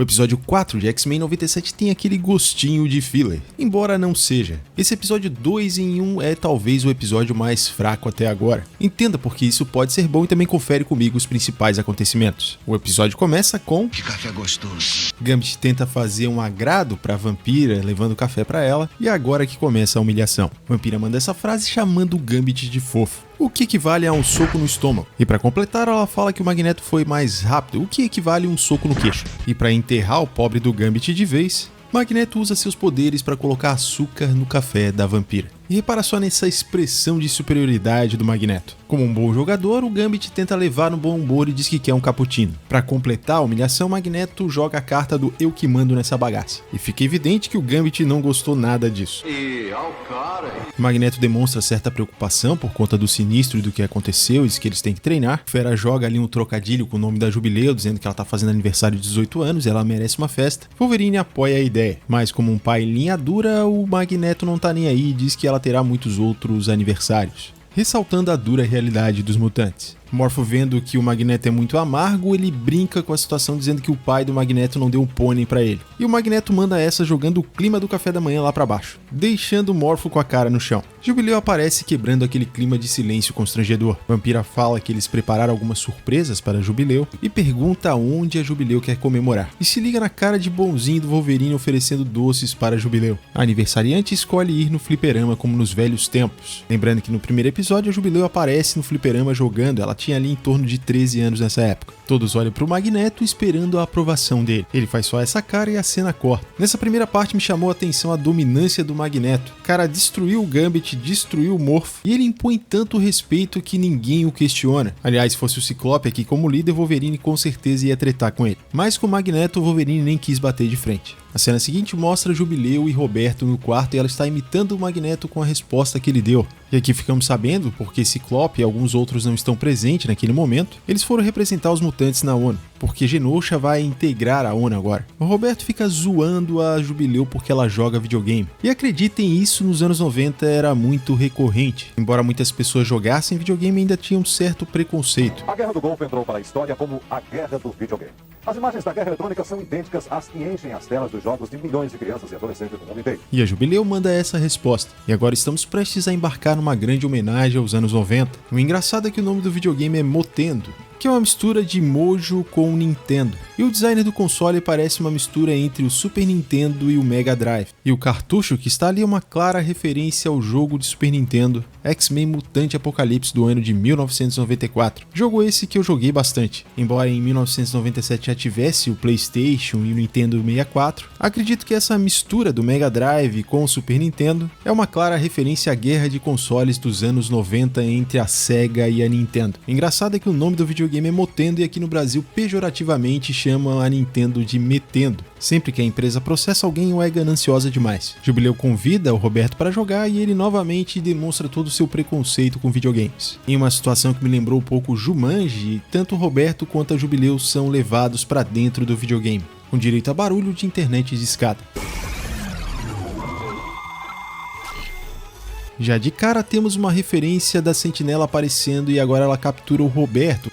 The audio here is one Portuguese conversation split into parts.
O episódio 4 de X-Men 97 tem aquele gostinho de filler, embora não seja. Esse episódio 2 em 1 é talvez o episódio mais fraco até agora. Entenda porque isso pode ser bom e também confere comigo os principais acontecimentos. O episódio começa com... Que café gostoso. Gambit tenta fazer um agrado pra vampira, levando café pra ela, e agora que começa a humilhação. Vampira manda essa frase chamando o Gambit de fofo, o que equivale a um soco no estômago. E pra completar, ela fala que o Magneto foi mais rápido, o que equivale a um soco no queixo. E pra enterrar o pobre do Gambit de vez, Magneto usa seus poderes para colocar açúcar no café da vampira. E repara só nessa expressão de superioridade do Magneto. Como um bom jogador, o Gambit tenta levar no bom humor e diz que quer um cappuccino. Para completar a humilhação, Magneto joga a carta do eu que mando nessa bagaça. E fica evidente que o Gambit não gostou nada disso. O Magneto demonstra certa preocupação por conta do sinistro e do que aconteceu e diz que eles têm que treinar. Fera joga ali um trocadilho com o nome da Jubileu, dizendo que ela tá fazendo aniversário de 18 anos e ela merece uma festa. Wolverine apoia a ideia, mas como um pai linha dura, o Magneto não tá nem aí e diz que ela terá muitos outros aniversários, ressaltando a dura realidade dos mutantes. Morpho, vendo que o Magneto é muito amargo, ele brinca com a situação dizendo que o pai do Magneto não deu um pônei pra ele. E o Magneto manda essa jogando o clima do café da manhã lá pra baixo, deixando Morpho com a cara no chão. Jubileu aparece quebrando aquele clima de silêncio constrangedor. Vampira fala que eles prepararam algumas surpresas para Jubileu e pergunta onde a Jubileu quer comemorar. E se liga na cara de bonzinho do Wolverine oferecendo doces para Jubileu. A aniversariante escolhe ir no fliperama como nos velhos tempos. Lembrando que no primeiro episódio a Jubileu aparece no fliperama jogando, ela tinha ali em torno de 13 anos nessa época. Todos olham pro Magneto esperando a aprovação dele. Ele faz só essa cara e a cena corta. Nessa primeira parte me chamou a atenção a dominância do Magneto. O cara destruiu o Gambit, destruiu o Morpho e ele impõe tanto respeito que ninguém o questiona. Aliás, se fosse o Ciclope aqui como líder, Wolverine com certeza ia tretar com ele. Mas com o Magneto, o Wolverine nem quis bater de frente. A cena seguinte mostra Jubileu e Roberto no quarto e ela está imitando o Magneto com a resposta que ele deu. E aqui ficamos sabendo, porque Ciclope e alguns outros não estão presentes naquele momento, eles foram representar os mutantes na ONU, porque Genosha vai integrar a ONU agora. O Roberto fica zoando a Jubileu porque ela joga videogame. E acreditem, isso nos anos 90 era muito recorrente. Embora muitas pessoas jogassem videogame, ainda tinha um certo preconceito. A Guerra do Golfo entrou para a história como a Guerra do Videogame. As imagens da guerra eletrônica são idênticas às que enchem as telas dos jogos de milhões de crianças e adolescentes do mundo inteiro. E a Jubileu manda essa resposta. E agora estamos prestes a embarcar numa grande homenagem aos anos 90. O engraçado é que o nome do videogame é Motendo, que é uma mistura de Mojo com Nintendo. E o design do console parece uma mistura entre o Super Nintendo e o Mega Drive. E o cartucho que está ali é uma clara referência ao jogo de Super Nintendo, X-Men Mutante Apocalipse do ano de 1994. Jogo esse que eu joguei bastante. Embora em 1997 já tivesse o PlayStation e o Nintendo 64, acredito que essa mistura do Mega Drive com o Super Nintendo é uma clara referência à guerra de consoles dos anos 90 entre a Sega e a Nintendo. O engraçado é que o nome do videogame é Motendo e aqui no Brasil pejorativamente chamam a Nintendo de Metendo. Sempre que a empresa processa alguém ou é gananciosa demais. Jubileu convida o Roberto para jogar e ele novamente demonstra todo o seu preconceito com videogames. Em uma situação que me lembrou um pouco Jumanji, tanto o Roberto quanto a Jubileu são levados para dentro do videogame, com direito a barulho de internet de escada. Já de cara temos uma referência da Sentinela aparecendo e agora ela captura o Roberto.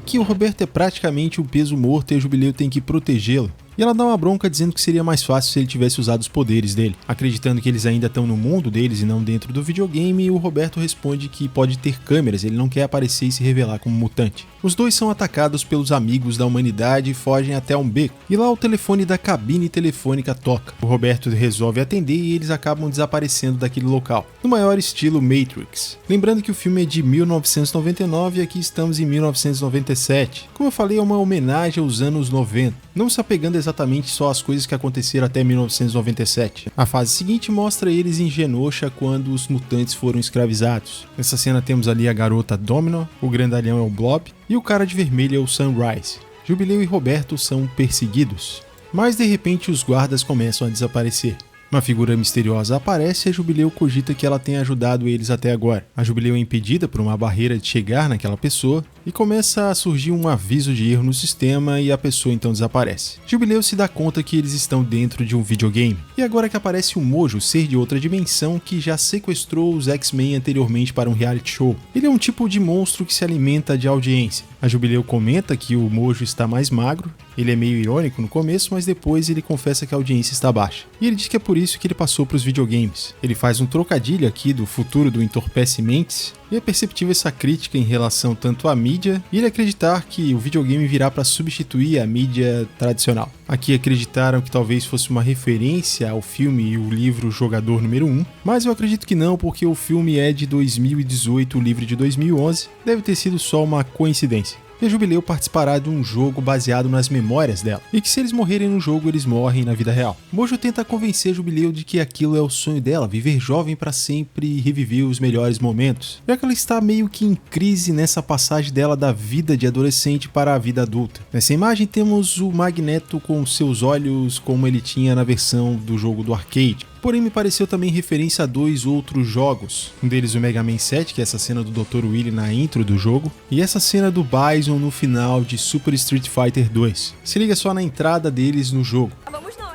Que o Roberto é praticamente um peso morto e a Jubileu tem que protegê-lo. E ela dá uma bronca dizendo que seria mais fácil se ele tivesse usado os poderes dele. Acreditando que eles ainda estão no mundo deles e não dentro do videogame, o Roberto responde que pode ter câmeras, ele não quer aparecer e se revelar como mutante. Os dois são atacados pelos amigos da humanidade e fogem até um beco. E lá o telefone da cabine telefônica toca. O Roberto resolve atender e eles acabam desaparecendo daquele local, no maior estilo Matrix. Lembrando que o filme é de 1999 e aqui estamos em 1997. Como eu falei, é uma homenagem aos anos 90, não se apegando exatamente só às coisas que aconteceram até 1997. A fase seguinte mostra eles em Genosha quando os mutantes foram escravizados. Nessa cena temos ali a garota Domino, o grandalhão é o Blob e o cara de vermelho é o Sunrise. Jubileu e Roberto são perseguidos, mas de repente os guardas começam a desaparecer. Uma figura misteriosa aparece e a Jubileu cogita que ela tenha ajudado eles até agora. A Jubileu é impedida por uma barreira de chegar naquela pessoa e começa a surgir um aviso de erro no sistema e a pessoa então desaparece. Jubileu se dá conta que eles estão dentro de um videogame, e agora que aparece o Mojo, ser de outra dimensão que já sequestrou os X-Men anteriormente para um reality show. Ele é um tipo de monstro que se alimenta de audiência. A Jubileu comenta que o Mojo está mais magro, ele é meio irônico no começo, mas depois ele confessa que a audiência está baixa. E ele diz que é por isso que ele passou para os videogames. Ele faz um trocadilho aqui do futuro do entorpece mentes, e é perceptível essa crítica em relação tanto à mídia e ele acreditar que o videogame virá para substituir a mídia tradicional. Aqui acreditaram que talvez fosse uma referência ao filme e o livro Jogador número 1, mas eu acredito que não, porque o filme é de 2018, o livro de 2011, deve ter sido só uma coincidência. E a Jubileu participará de um jogo baseado nas memórias dela, e que se eles morrerem no jogo, eles morrem na vida real. Mojo tenta convencer a Jubileu de que aquilo é o sonho dela, viver jovem para sempre e reviver os melhores momentos, já que ela está meio que em crise nessa passagem dela da vida de adolescente para a vida adulta. Nessa imagem temos o Magneto com seus olhos como ele tinha na versão do jogo do arcade. Porém, me pareceu também referência a 2 outros jogos. Um deles o Mega Man 7, que é essa cena do Dr. Willy na intro do jogo, e essa cena do Bison no final de Super Street Fighter 2. Se liga só na entrada deles no jogo. Vamos nós!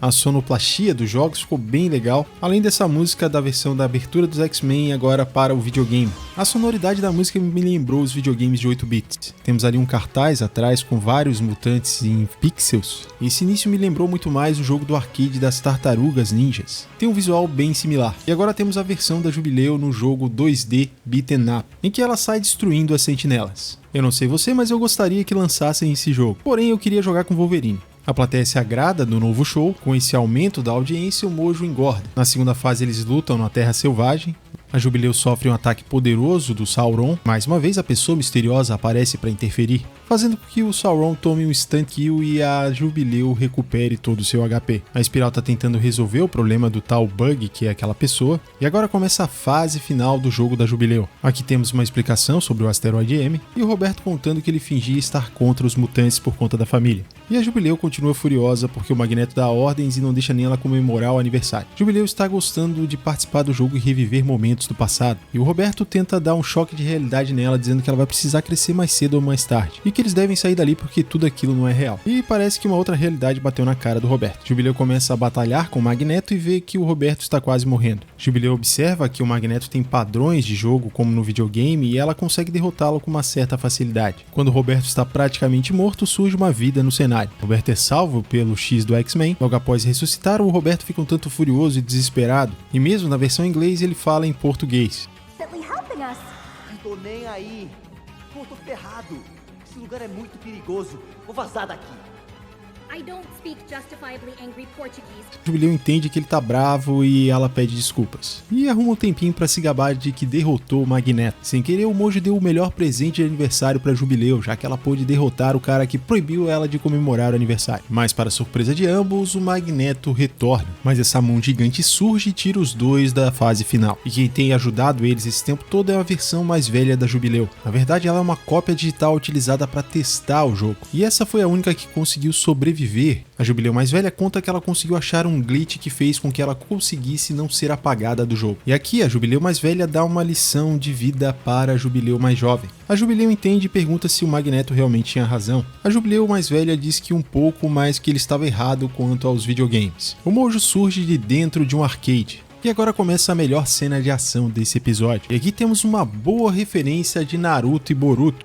A sonoplastia dos jogos ficou bem legal, além dessa música da versão da abertura dos X-Men agora para o videogame. A sonoridade da música me lembrou os videogames de 8 bits. Temos ali um cartaz atrás com vários mutantes em pixels, e esse início me lembrou muito mais o jogo do arcade das Tartarugas Ninjas. Tem um visual bem similar. E agora temos a versão da Jubileu no jogo 2D Beaten Up, em que ela sai destruindo as sentinelas. Eu não sei você, mas eu gostaria que lançassem esse jogo, porém eu queria jogar com Wolverine. A plateia se agrada do novo show, com esse aumento da audiência o Mojo engorda. Na segunda fase eles lutam na Terra Selvagem, a Jubileu sofre um ataque poderoso do Sauron, mais uma vez a pessoa misteriosa aparece para interferir, fazendo com que o Sauron tome um instant kill e a Jubileu recupere todo o seu HP. A Espiral está tentando resolver o problema do tal Bug, que é aquela pessoa, e agora começa a fase final do jogo da Jubileu. Aqui temos uma explicação sobre o asteroide M, e o Roberto contando que ele fingia estar contra os mutantes por conta da família. E a Jubileu continua furiosa porque o Magneto dá ordens e não deixa nem ela comemorar o aniversário. Jubileu está gostando de participar do jogo e reviver momentos do passado, e o Roberto tenta dar um choque de realidade nela, dizendo que ela vai precisar crescer mais cedo ou mais tarde, e que eles devem sair dali porque tudo aquilo não é real. E parece que uma outra realidade bateu na cara do Roberto. Jubileu começa a batalhar com o Magneto e vê que o Roberto está quase morrendo. Jubileu observa que o Magneto tem padrões de jogo como no videogame e ela consegue derrotá-lo com uma certa facilidade. Quando o Roberto está praticamente morto, surge uma vida no cenário. Roberto é salvo pelo X do X-Men. Logo após ressuscitar, o Roberto fica um tanto furioso e desesperado, e mesmo na versão em inglês ele fala em português. Não tô nem aí. Pô, tô ferrado. Esse lugar é muito perigoso. Vou vazar daqui. I don't speak justifiably angry Portuguese. Jubileu entende que ele tá bravo e ela pede desculpas. E arruma um tempinho pra se gabar de que derrotou o Magneto. Sem querer, o Mojo deu o melhor presente de aniversário pra Jubileu, já que ela pôde derrotar o cara que proibiu ela de comemorar o aniversário. Mas para surpresa de ambos, o Magneto retorna. Mas essa mão gigante surge e tira os dois da fase final. E quem tem ajudado eles esse tempo todo é a versão mais velha da Jubileu. Na verdade, ela é uma cópia digital utilizada para testar o jogo. E essa foi a única que conseguiu sobreviver. A Jubileu mais velha conta que ela conseguiu achar um glitch que fez com que ela conseguisse não ser apagada do jogo. E aqui a Jubileu mais velha dá uma lição de vida para a Jubileu mais jovem. A Jubileu entende e pergunta se o Magneto realmente tinha razão. A Jubileu mais velha diz que um pouco, mas que ele estava errado quanto aos videogames. O Mojo surge de dentro de um arcade. E agora começa a melhor cena de ação desse episódio. E aqui temos uma boa referência de Naruto e Boruto.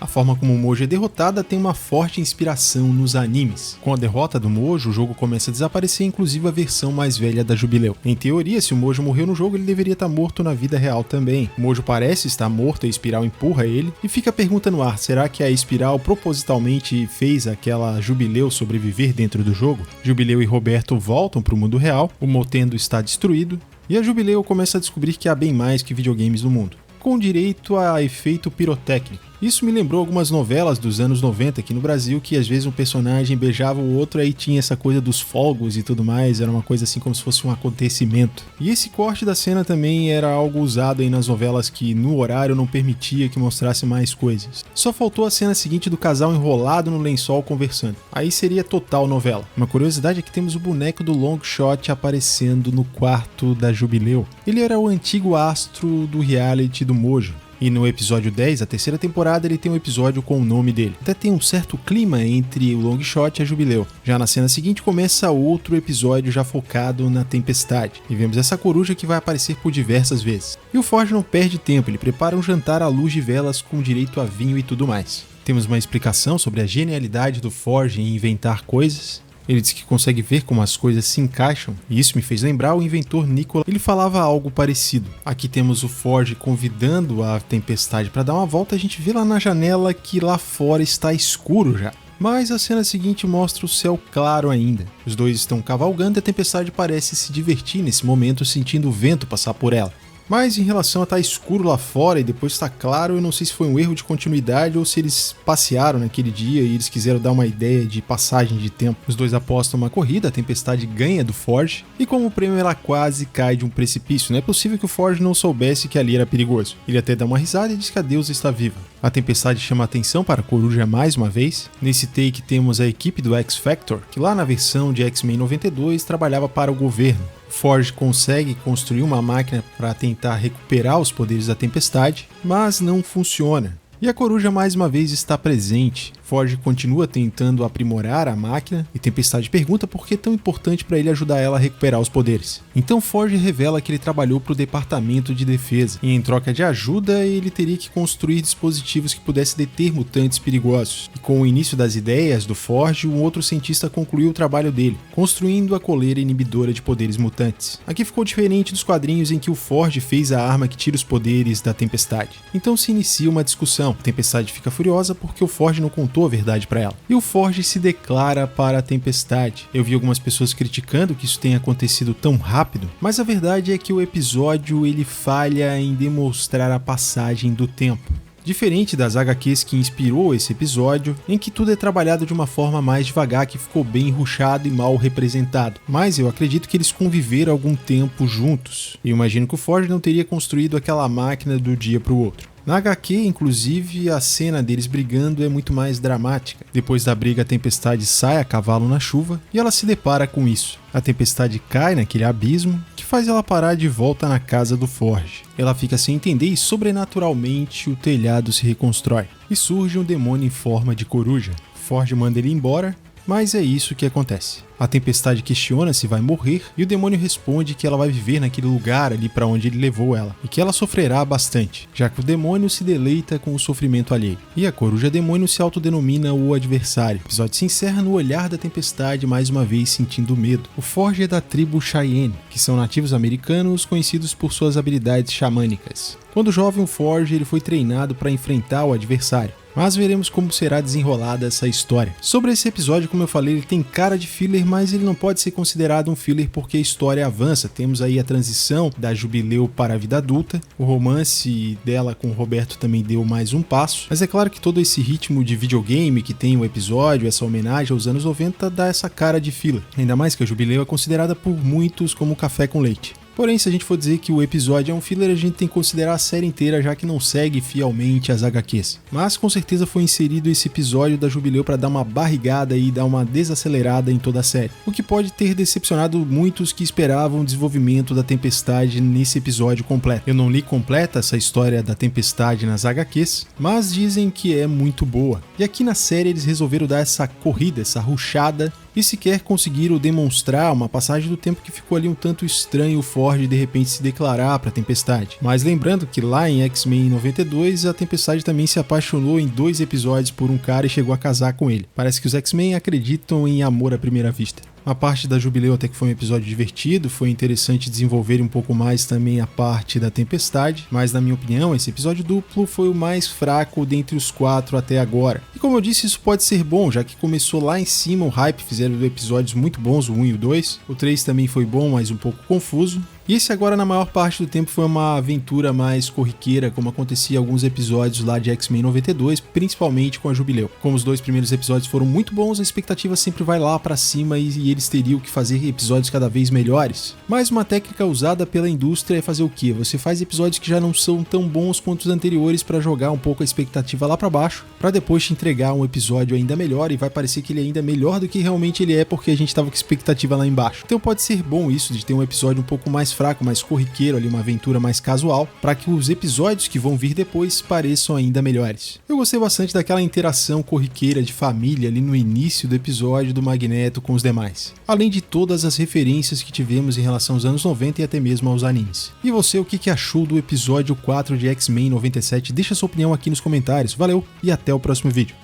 A forma como o Mojo é derrotada tem uma forte inspiração nos animes. Com a derrota do Mojo, o jogo começa a desaparecer, inclusive a versão mais velha da Jubileu. Em teoria, se o Mojo morreu no jogo, ele deveria estar morto na vida real também. O Mojo parece estar morto e a Espiral empurra ele, e fica a pergunta no ar, será que a Espiral propositalmente fez aquela Jubileu sobreviver dentro do jogo? Jubileu e Roberto voltam para o mundo real, o Motendo está destruído, e a Jubileu começa a descobrir que há bem mais que videogames no mundo, com direito a efeito pirotécnico. Isso me lembrou algumas novelas dos anos 90 aqui no Brasil, que às vezes um personagem beijava o outro, aí tinha essa coisa dos fogos e tudo mais, era uma coisa assim como se fosse um acontecimento. E esse corte da cena também era algo usado aí nas novelas que no horário não permitia que mostrasse mais coisas. Só faltou a cena seguinte do casal enrolado no lençol conversando. Aí seria total novela. Uma curiosidade é que temos o boneco do Longshot aparecendo no quarto da Jubileu. Ele era o antigo astro do reality do Mojo. E no episódio 10, a terceira temporada, ele tem um episódio com o nome dele. Até tem um certo clima entre o Longshot e a Jubileu. Já na cena seguinte começa outro episódio já focado na tempestade. E vemos essa coruja que vai aparecer por diversas vezes. E o Forge não perde tempo, ele prepara um jantar à luz de velas com direito a vinho e tudo mais. Temos uma explicação sobre a genialidade do Forge em inventar coisas. Ele diz que consegue ver como as coisas se encaixam, e isso me fez lembrar o inventor Nikola. Ele falava algo parecido. Aqui temos o Forge convidando a tempestade para dar uma volta, a gente vê lá na janela que lá fora está escuro já. Mas a cena seguinte mostra o céu claro ainda. Os dois estão cavalgando e a tempestade parece se divertir nesse momento, sentindo o vento passar por ela. Mas em relação a estar escuro lá fora e depois estar claro, eu não sei se foi um erro de continuidade ou se eles passearam naquele dia e eles quiseram dar uma ideia de passagem de tempo. Os dois apostam uma corrida, a tempestade ganha do Forge e como prêmio ela quase cai de um precipício. Não é possível que o Forge não soubesse que ali era perigoso. Ele até dá uma risada e diz que a deusa está viva. A tempestade chama a atenção para a coruja mais uma vez. Nesse take temos a equipe do X-Factor, que lá na versão de X-Men 92 trabalhava para o governo. Forge consegue construir uma máquina para tentar recuperar os poderes da tempestade, mas não funciona. E a coruja mais uma vez está presente. Forge continua tentando aprimorar a máquina e Tempestade pergunta por que é tão importante para ele ajudar ela a recuperar os poderes. Então Forge revela que ele trabalhou para o Departamento de Defesa e em troca de ajuda ele teria que construir dispositivos que pudessem deter mutantes perigosos. E com o início das ideias do Forge, um outro cientista concluiu o trabalho dele, construindo a coleira inibidora de poderes mutantes. Aqui ficou diferente dos quadrinhos em que o Forge fez a arma que tira os poderes da Tempestade. Então se inicia uma discussão. A Tempestade fica furiosa porque o Forge não contou a verdade para ela. E o Forge se declara para a Tempestade. Eu vi algumas pessoas criticando que isso tenha acontecido tão rápido, mas a verdade é que o episódio ele falha em demonstrar a passagem do tempo. Diferente das HQs que inspirou esse episódio, em que tudo é trabalhado de uma forma mais devagar, que ficou bem rushado e mal representado. Mas eu acredito que eles conviveram algum tempo juntos. Eu imagino que o Forge não teria construído aquela máquina do dia para o outro. Na HQ, inclusive, a cena deles brigando é muito mais dramática. Depois da briga, a Tempestade sai a cavalo na chuva e ela se depara com isso. A Tempestade cai naquele abismo que faz ela parar de volta na casa do Forge. Ela fica sem entender e, sobrenaturalmente, o telhado se reconstrói. E surge um demônio em forma de coruja. Forge manda ele embora, mas é isso que acontece. A Tempestade questiona se vai morrer e o demônio responde que ela vai viver naquele lugar ali para onde ele levou ela e que ela sofrerá bastante, já que o demônio se deleita com o sofrimento alheio. E a coruja demônio se autodenomina o adversário. O episódio se encerra no olhar da Tempestade mais uma vez sentindo medo. O Forge é da tribo Cheyenne, que são nativos americanos conhecidos por suas habilidades xamânicas. Quando jovem, o Forge ele foi treinado para enfrentar o adversário. Mas veremos como será desenrolada essa história. Sobre esse episódio, como eu falei, ele tem cara de filler, mas ele não pode ser considerado um filler porque a história avança. Temos aí a transição da Jubileu para a vida adulta, o romance dela com o Roberto também deu mais um passo, mas é claro que todo esse ritmo de videogame que tem o episódio, essa homenagem aos anos 90, dá essa cara de filler. Ainda mais que a Jubileu é considerada por muitos como café com leite. Porém, se a gente for dizer que o episódio é um filler, a gente tem que considerar a série inteira, já que não segue fielmente as HQs. Mas com certeza foi inserido esse episódio da Jubileu para dar uma barrigada e dar uma desacelerada em toda a série. O que pode ter decepcionado muitos que esperavam o desenvolvimento da Tempestade nesse episódio completo. Eu não li completa essa história da Tempestade nas HQs, mas dizem que é muito boa. E aqui na série eles resolveram dar essa corrida, essa rushada, e sequer conseguiram demonstrar uma passagem do tempo que ficou ali um tanto estranho o Forge de repente se declarar para a Tempestade. Mas lembrando que lá em X-Men 92 a Tempestade também se apaixonou em 2 episódios por um cara e chegou a casar com ele. Parece que os X-Men acreditam em amor à primeira vista. A parte da Jubileu até que foi um episódio divertido, foi interessante desenvolver um pouco mais também a parte da Tempestade, mas na minha opinião esse episódio duplo foi o mais fraco dentre os 4 até agora. E como eu disse, isso pode ser bom, já que começou lá em cima o hype, fizeram episódios muito bons, o 1 e o 2, o 3 também foi bom, mas um pouco confuso. E esse agora na maior parte do tempo foi uma aventura mais corriqueira, como acontecia em alguns episódios lá de X-Men 92, principalmente com a Jubileu. Como os 2 primeiros episódios foram muito bons, a expectativa sempre vai lá pra cima e eles teriam que fazer episódios cada vez melhores. Mas uma técnica usada pela indústria é fazer o quê? Você faz episódios que já não são tão bons quanto os anteriores pra jogar um pouco a expectativa lá pra baixo, pra depois te entregar um episódio ainda melhor e vai parecer que ele é ainda melhor do que realmente ele é porque a gente tava com expectativa lá embaixo. Então pode ser bom isso de ter um episódio um pouco mais fraco, mais corriqueiro ali, uma aventura mais casual, para que os episódios que vão vir depois pareçam ainda melhores. Eu gostei bastante daquela interação corriqueira de família ali no início do episódio do Magneto com os demais, além de todas as referências que tivemos em relação aos anos 90 e até mesmo aos animes. E você, o que achou do episódio 4 de X-Men 97? Deixa sua opinião aqui nos comentários. Valeu e até o próximo vídeo.